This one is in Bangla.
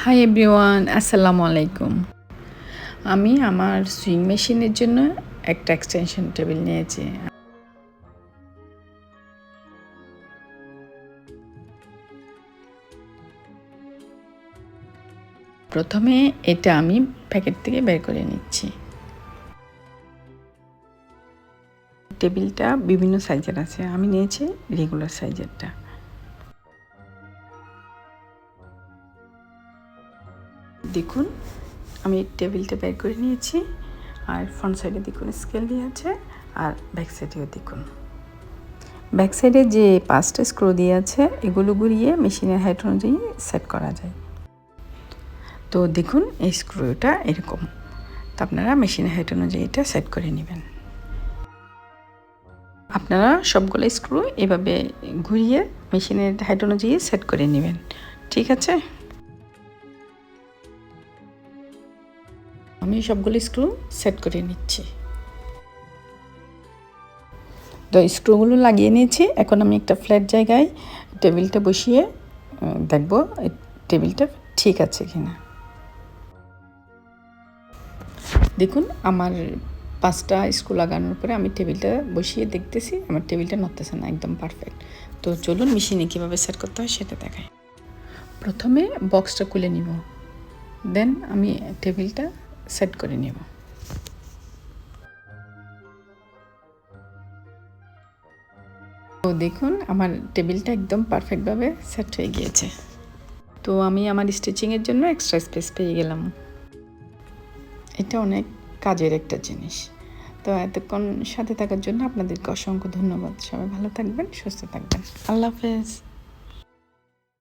হাই এভরিওয়ান, আসসালামু আলাইকুম। আমি আমার সুইং মেশিনের জন্য একটা এক্সটেনশন টেবিল নিয়েছি। প্রথমে এটা আমি প্যাকেট থেকে বের করে নিচ্ছি। টেবিলটা বিভিন্ন সাইজের আছে, আমি নিয়েছি রেগুলার সাইজেরটা। দেখুন, আমি টেবিলটা বের করে নিয়েছি, আর ফ্রন্ট সাইডে দেখুন স্কেল দিয়ে আছে, আর ব্যাক সাইডেও দেখুন। ব্যাক সাইডে যে 5টা স্ক্রু দিয়ে আছে, এগুলো ঘুরিয়ে মেশিনের হাইট অনুযায়ী সেট করা যায়। তো দেখুন, এই স্ক্রুটা এরকম, তো আপনারা মেশিনের হাইট অনুযায়ী এটা সেট করে নেবেন। আপনারা সবগুলো স্ক্রু এভাবে ঘুরিয়ে মেশিনের হাইট অনুযায়ী সেট করে নেবেন, ঠিক আছে? আমি সবগুলো স্ক্রু সেট করে নিচ্ছি। তো স্ক্রুগুলো লাগিয়ে নিয়েছি। এখন আমি একটা ফ্ল্যাট জায়গায় টেবিলটা বসিয়ে দেখব টেবিলটা ঠিক আছে কিনা। দেখুন, আমার 5টা স্ক্রু লাগানোর পরে আমি টেবিলটা বসিয়ে দেখতেছি, আমার টেবিলটা নড়তেছে না, একদম পারফেক্ট। তো চলুন মেশিনে কীভাবে সেট করতে হয় সেটা দেখাই। প্রথমে বক্সটা খুলে নিব, দেন আমি টেবিলটা সেট করে নেব। তো দেখুন, আমার টেবিলটা একদম পারফেক্টভাবে সেট হয়ে গিয়েছে। তো আমি আমার স্টিচিংয়ের জন্য এক্সট্রা স্পেস পেয়ে গেলাম। এটা অনেক কাজের একটা জিনিস। তো এতক্ষণ সাথে থাকার জন্য আপনাদেরকে অসংখ্য ধন্যবাদ। সবাই ভালো থাকবেন, সুস্থ থাকবেন। আল্লাহ হাফেজ।